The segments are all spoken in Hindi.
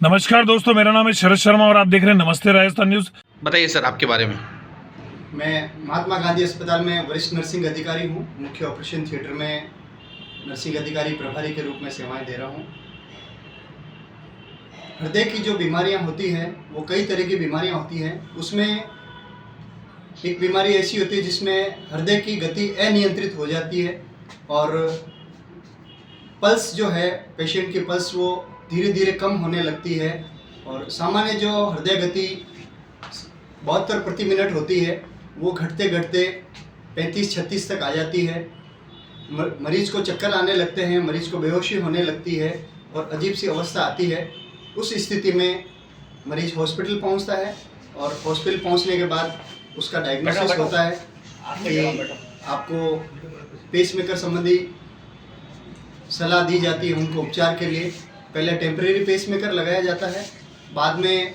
नमस्कार दोस्तों, मेरा नाम है शरद शर्मा और आप देख रहे हैं नमस्ते राजस्थान न्यूज़। बताइए सर आपके बारे में। मैं महात्मा गांधी अस्पताल में वरिष्ठ नर्सिंग अधिकारी हूँ। मुख्य ऑपरेशन थिएटर में नर्सिंग अधिकारी प्रभारी के रूप में सेवाएं दे रहा हूँ। हृदय की जो बीमारियाँ होती हैं वो कई तरह की बीमारियाँ होती हैं। उसमें एक बीमारी ऐसी होती है जिसमें हृदय की गति अनियंत्रित हो जाती है और पल्स जो है, पेशेंट की पल्स वो धीरे धीरे कम होने लगती है और सामान्य जो हृदय गति 72 प्रति मिनट होती है वो घटते घटते 35-36 तक आ जाती है। मरीज को चक्कर आने लगते हैं, मरीज को बेहोशी होने लगती है और अजीब सी अवस्था आती है। उस स्थिति में मरीज हॉस्पिटल पहुंचता है और हॉस्पिटल पहुंचने के बाद उसका डायग्नोसिस होता है कि आपको पेसमेकर संबंधी सलाह दी जाती है। उनको उपचार के लिए पहले टेम्परेरी पेसमेकर लगाया जाता है, बाद में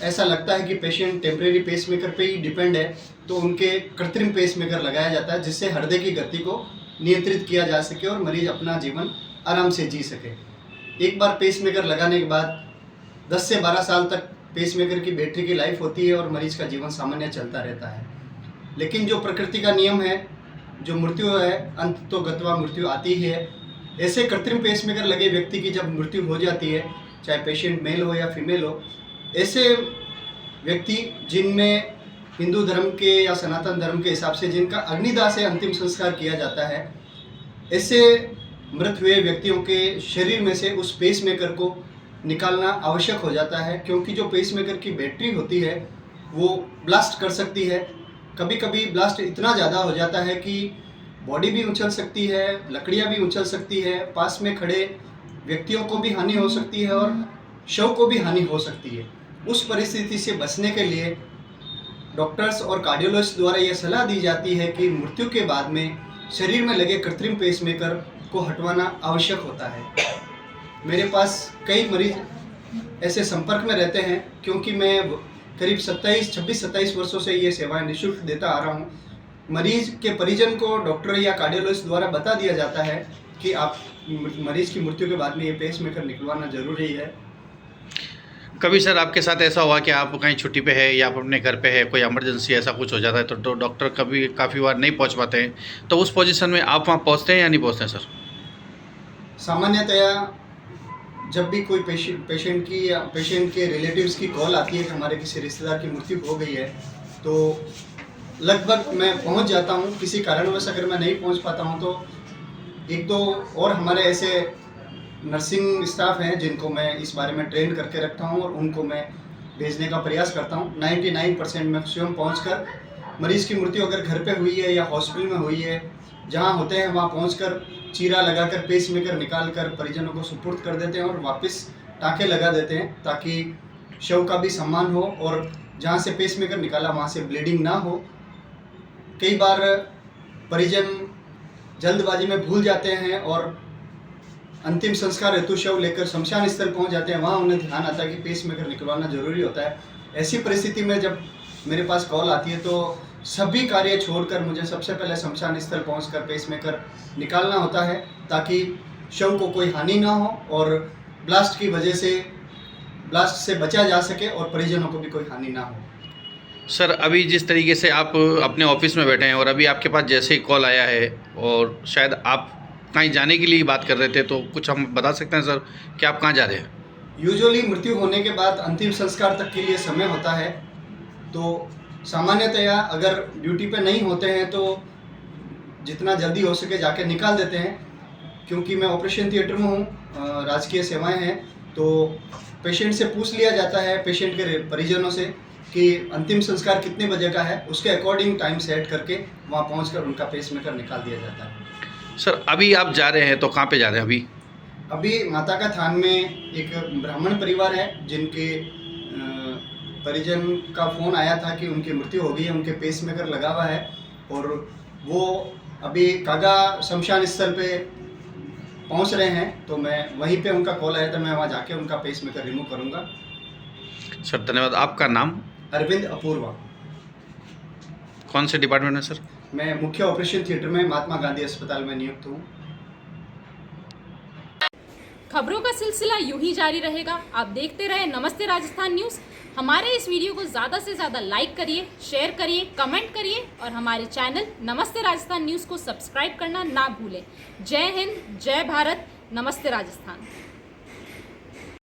ऐसा लगता है कि पेशेंट टेम्परेरी पेसमेकर पे ही डिपेंड है तो उनके कृत्रिम पेसमेकर लगाया जाता है जिससे हृदय की गति को नियंत्रित किया जा सके और मरीज अपना जीवन आराम से जी सके। एक बार पेसमेकर लगाने के बाद 10 से 12 साल तक पेसमेकर की बैटरी की लाइफ होती है और मरीज का जीवन सामान्य चलता रहता है। लेकिन जो प्रकृति का नियम है, जो मृत्यु है, अंत तो गत्वा मृत्यु आती ही है। ऐसे कृत्रिम पेसमेकर लगे व्यक्ति की जब मृत्यु हो जाती है, चाहे पेशेंट मेल हो या फीमेल हो, ऐसे व्यक्ति जिनमें हिंदू धर्म के या सनातन धर्म के हिसाब से जिनका अग्निदाह से अंतिम संस्कार किया जाता है, ऐसे मृत हुए व्यक्तियों के शरीर में से उस पेसमेकर को निकालना आवश्यक हो जाता है, क्योंकि जो पेसमेकर की बैटरी होती है वो ब्लास्ट कर सकती है। कभी कभी ब्लास्ट इतना ज़्यादा हो जाता है कि बॉडी भी उछल सकती है, लकड़ियाँ भी उछल सकती है, पास में खड़े व्यक्तियों को भी हानि हो सकती है और शव को भी हानि हो सकती है। उस परिस्थिति से बचने के लिए डॉक्टर्स और कार्डियोलॉजिस्ट द्वारा यह सलाह दी जाती है कि मृत्यु के बाद में शरीर में लगे कृत्रिम पेसमेकर को हटवाना आवश्यक होता है। मेरे पास कई मरीज ऐसे संपर्क में रहते हैं, क्योंकि मैं करीब 26-27 वर्षों से ये सेवाएं निःशुल्क देता आ रहा हूँ। मरीज के परिजन को डॉक्टर या कार्डियोलॉजिस्ट द्वारा बता दिया जाता है कि आप मरीज की मृत्यु के बाद में ये पेसमेकर निकलवाना जरूरी है। कभी सर आपके साथ ऐसा हुआ कि आप कहीं छुट्टी पे है या आप अपने घर पे है, कोई इमरजेंसी ऐसा कुछ हो जाता है तो डॉक्टर कभी काफ़ी बार नहीं पहुंच पाते हैं, तो उस पोजीशन में आप वहां पहुंचते हैं या नहीं पहुंचते हैं सर? सामान्यतया जब भी कोई पेशेंट की या पेशेंट के रिलेटिव्स की कॉल आती है कि हमारे किसी रिश्तेदार की मृत्यु हो गई है, तो लगभग मैं पहुंच जाता हूं। किसी कारणवश अगर मैं नहीं पहुंच पाता हूं तो एक दो और हमारे ऐसे नर्सिंग स्टाफ हैं जिनको मैं इस बारे में ट्रेन करके रखता हूं और उनको मैं भेजने का प्रयास करता हूं। 99% मैं स्वयं पहुंचकर मरीज़ की मृत्यु अगर घर पे हुई है या हॉस्पिटल में हुई है, जहां होते हैं वहां पहुंचकर चीरा लगाकर पेसमेकर निकाल कर परिजनों को सुपुर्द कर देते हैं और वापस टाँके लगा देते हैं, ताकि शव का भी सम्मान हो और जहाँ से पेसमेकर निकाला वहाँ से ब्लीडिंग ना हो। कई बार परिजन जल्दबाजी में भूल जाते हैं और अंतिम संस्कार हेतु शव लेकर शमशान स्थल पहुंच जाते हैं, वहाँ उन्हें ध्यान आता है कि पेसमेकर निकलवाना जरूरी होता है। ऐसी परिस्थिति में जब मेरे पास कॉल आती है तो सभी कार्य छोड़कर मुझे सबसे पहले शमशान स्थल पहुंचकर पेसमेकर निकालना होता है, ताकि शव को कोई हानि ना हो और ब्लास्ट से बचा जा सके और परिजनों को भी कोई हानि ना हो। सर अभी जिस तरीके से आप अपने ऑफिस में बैठे हैं और अभी आपके पास जैसे ही कॉल आया है और शायद आप कहीं जाने के लिए बात कर रहे थे, तो कुछ हम बता सकते हैं सर कि आप कहाँ जा रहे हैं? यूजुअली मृत्यु होने के बाद अंतिम संस्कार तक के लिए समय होता है, तो सामान्यतया अगर ड्यूटी पे नहीं होते हैं तो जितना जल्दी हो सके जाके निकाल देते हैं। क्योंकि मैं ऑपरेशन थिएटर में हूँ, राजकीय सेवाएं हैं, तो पेशेंट से पूछ लिया जाता है, पेशेंट के परिजनों से, कि अंतिम संस्कार कितने बजे का है, उसके अकॉर्डिंग टाइम सेट करके वहाँ पहुँचकर उनका पेसमेकर निकाल दिया जाता है। सर अभी आप जा रहे हैं तो कहाँ पे जा रहे हैं अभी माता का थान में एक ब्राह्मण परिवार है जिनके परिजन का फ़ोन आया था कि उनकी मृत्यु हो गई है, उनके पेसमेकर लगा हुआ है और वो अभी कागा शमशान स्थल पे पहुंच रहे हैं, तो मैं वहीं पे उनका कॉल आया था, मैं वहाँ जाके उनका पेसमेकर रिमूव करूँगा। सर धन्यवाद। आपका नाम? अरविंद अपूर्वा। कौन से डिपार्टमेंट में सर? मैं मुख्य ऑपरेशन थिएटर में महात्मा गांधी अस्पताल में नियुक्त हूँ। खबरों का सिलसिला यूं ही जारी रहेगा। आप देखते रहे नमस्ते राजस्थान न्यूज़। हमारे इस वीडियो को ज़्यादा से ज़्यादा लाइक करिए, शेयर करिए, कमेंट करिए और हमारे चैनल नमस्ते राजस्थान न्यूज़ को सब्सक्राइब करना ना भूलें। जय हिंद, जय भारत, नमस्ते राजस्थान।